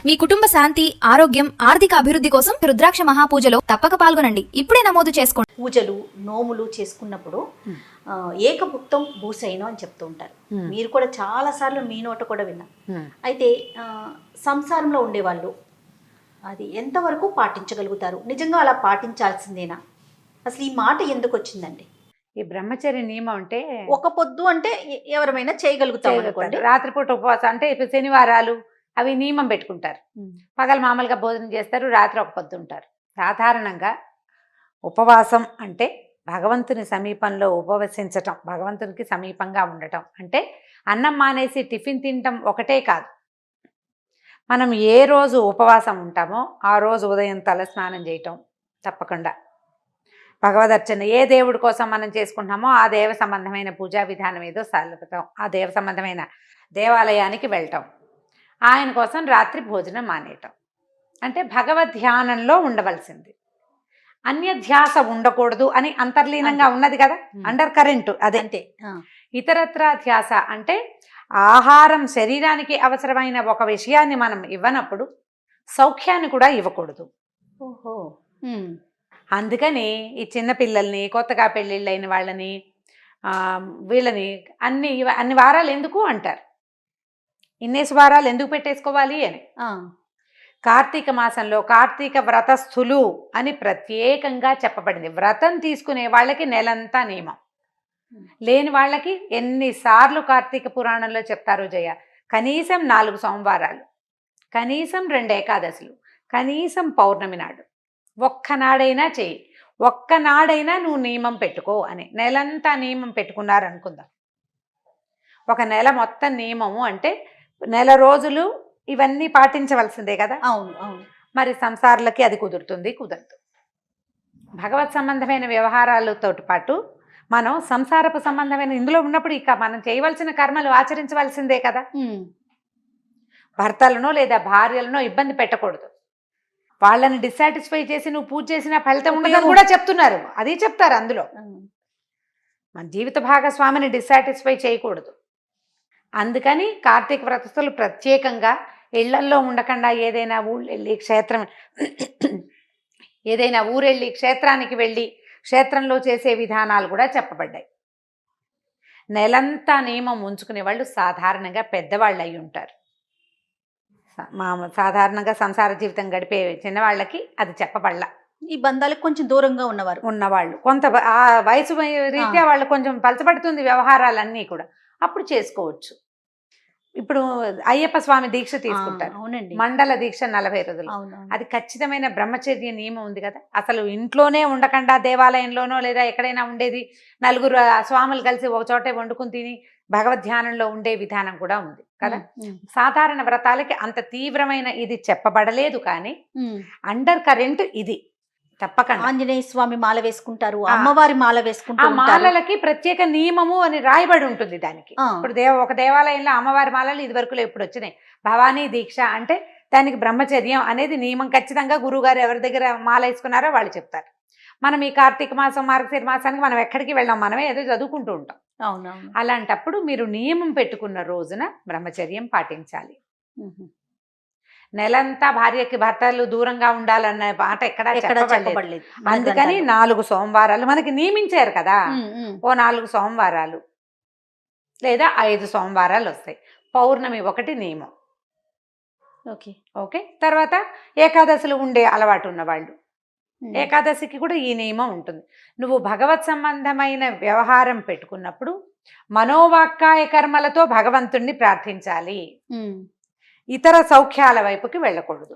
మీ కుటుంబ శాంతి, ఆరోగ్యం, ఆర్థిక అభివృద్ధి కోసం రుద్రాక్ష మహాపూజలో తప్పక పాల్గొనండి. ఇప్పుడే నమోదు చేసుకోండి. పూజలు నోములు చేసుకున్నప్పుడు ఏకభుక్తం భూసైనం అని చెప్తూ ఉంటారు. మీరు కూడా చాలా సార్లు మీ నోట కూడా విన్నా. అయితే సంసారంలో ఉండేవాళ్ళు అది ఎంతవరకు పాటించగలుగుతారు? నిజంగా అలా పాటించాల్సిందేనా? అసలు ఈ మాట ఎందుకు వచ్చిందండి? ఈ బ్రహ్మచర్య నియమం అంటే ఒక పొద్దు అంటే ఎవరైనా చేయగలుగుతారు అనుకోండి. రాత్రిపూట ఉపవాసం అంటే ఇప్పుడు శనివారాలు అవి నియమం పెట్టుకుంటారు. పగలు మామూలుగా భోజనం చేస్తారు, రాత్రి ఒక పొద్దు ఉంటారు. సాధారణంగా ఉపవాసం అంటే భగవంతుని సమీపంలో ఉపవసించటం, భగవంతునికి సమీపంగా ఉండటం. అంటే అన్నం మానేసి టిఫిన్ తినటం ఒకటే కాదు. మనం ఏ రోజు ఉపవాసం ఉంటామో ఆ రోజు ఉదయం తల స్నానం చేయటం తప్పకుండా, భగవదర్చన ఏ దేవుడి కోసం మనం చేసుకుంటున్నామో ఆ దేవ సంబంధమైన పూజా విధానం ఏదో సలపటం, ఆ దేవ సంబంధమైన దేవాలయానికి వెళ్ళటం, ఆయన కోసం రాత్రి భోజనం మానేయటం. అంటే భగవద్ ధ్యానంలో ఉండవలసింది, అన్యధ్యాస ఉండకూడదు అని అంతర్లీనంగా ఉన్నది కదా, అండర్ కరెంట్ అదే. అంతే. ఇతరత్రా ధ్యాస అంటే ఆహారం శరీరానికి అవసరమైన ఒక విషయాన్ని మనం ఇవ్వనప్పుడు సౌఖ్యాన్ని కూడా ఇవ్వకూడదు. ఓహో. అందుకని ఈ చిన్నపిల్లల్ని, కొత్తగా పెళ్ళిళ్ళైన వాళ్ళని, వీళ్ళని అన్ని వారాలు ఎందుకు అంటారు, ఇన్నేసి వారాలు ఎందుకు పెట్టేసుకోవాలి అని. కార్తీక మాసంలో కార్తీక వ్రతస్థులు అని ప్రత్యేకంగా చెప్పబడింది. వ్రతం తీసుకునే వాళ్ళకి నెలంతా నియమం, లేని వాళ్ళకి ఎన్నిసార్లు కార్తీక పురాణంలో చెప్తారో జయ, కనీసం 4 సోమవారాలు, కనీసం 2 ఏకాదశులు, కనీసం పౌర్ణమి నాడు ఒక్కనాడైనా చెయ్యి, ఒక్కనాడైనా నువ్వు నియమం పెట్టుకో అని. నెలంతా నియమం పెట్టుకున్నారనుకుందాం, ఒక నెల మొత్తం నియమము అంటే నెల రోజులు ఇవన్నీ పాటించవలసిందే కదా. అవును అవును. మరి సంసారులకి అది కుదురుతుంది, కుదరదు. భగవత్ సంబంధమైన వ్యవహారాలతో పాటు మనం సంసారపు సంబంధమైన ఇందులో ఉన్నప్పుడు ఇక మనం చేయవలసిన కర్మలు ఆచరించవలసిందే కదా. భర్తలనో లేదా భార్యలనో ఇబ్బంది పెట్టకూడదు, వాళ్ళని డిస్సాటిస్ఫై చేసి నువ్వు పూజ చేసిన ఫలితం ఉండదని కూడా చెప్తున్నారు, అది చెప్తారు అందులో. మన జీవిత భాగస్వామిని డిస్సాటిస్ఫై చేయకూడదు. అందుకని కార్తీక వ్రతస్థులు ప్రత్యేకంగా ఇళ్లల్లో ఉండకుండా ఏదైనా ఊరెళ్ళి క్షేత్రానికి వెళ్ళి క్షేత్రంలో చేసే విధానాలు కూడా చెప్పబడ్డాయి. నెలంతా నియమం ఉంచుకునే వాళ్ళు సాధారణంగా పెద్దవాళ్ళు అయి ఉంటారు. సాధారణంగా సంసార జీవితం గడిపే చిన్నవాళ్ళకి అది చెప్పబడలా. ఈ బంధాలకు కొంచెం దూరంగా ఉన్నవాళ్ళు కొంత ఆ వయసు రీత్యా వాళ్ళు కొంచెం పలచబడుతుంది వ్యవహారాలన్నీ కూడా, అప్పుడు చేసుకోవచ్చు. ఇప్పుడు అయ్యప్ప స్వామి దీక్ష తీసుకుంటారు, అవునండి, మండల దీక్ష 40 రోజులు. అది ఖచ్చితమైన బ్రహ్మచర్య నియమం ఉంది కదా. అసలు ఇంట్లోనే ఉండకుండా దేవాలయంలోనో లేదా ఎక్కడైనా ఉండేది, 4 స్వాములు కలిసి ఒక చోటే వండుకుని తిని భగవద్ధ్యానంలో ఉండే విధానం కూడా ఉంది కదా. సాధారణ వ్రతాలకి అంత తీవ్రమైన ఇది చెప్పబడలేదు, కానీ అండర్ కరెంట్ ఇది తప్పకుండా. ఆంజనేయ స్వామి మాల వేసుకుంటారు, అమ్మవారి మాల వేసుకుంటారు. మాలలకి ప్రత్యేక నియమము అని రాయబడి ఉంటుంది దానికి. ఇప్పుడు ఒక దేవాలయంలో అమ్మవారి మాలలు ఇది వరకు ఎప్పుడు వచ్చినాయి. భవానీ దీక్ష అంటే దానికి బ్రహ్మచర్యం అనేది నియమం. ఖచ్చితంగా గురువుగారు ఎవరి దగ్గర మాల వేసుకున్నారో వాళ్ళు చెప్తారు. మనం ఈ కార్తీక మాసం, మార్గశిర మాసానికి మనం ఎక్కడికి వెళ్ళాం, మనమే ఏదో చదువుకుంటూ ఉంటాం. అవునవును. అలాంటప్పుడు మీరు నియమం పెట్టుకున్న రోజున బ్రహ్మచర్యం పాటించాలి. నెలంతా భార్యకి భర్తలు దూరంగా ఉండాలన్న మాట ఎక్కడా చెప్పబడలేదు. అందుకని 4 సోమవారాలు మనకి నియమించారు కదా. ఓ 4 సోమవారాలు లేదా 5 సోమవారాలు వస్తాయి. పౌర్ణమి ఒకటి నియమం. ఓకే. తర్వాత ఏకాదశులు ఉండే అలవాటు ఉన్నవాళ్ళు ఏకాదశికి కూడా ఈ నియమం ఉంటుంది. నువ్వు భగవత్ సంబంధమైన వ్యవహారం పెట్టుకున్నప్పుడు మనోవాక్కాయ కర్మలతో భగవంతుణ్ణి ప్రార్థించాలి, ఇతర సౌఖ్యాల వైపుకి వెళ్ళకూడదు.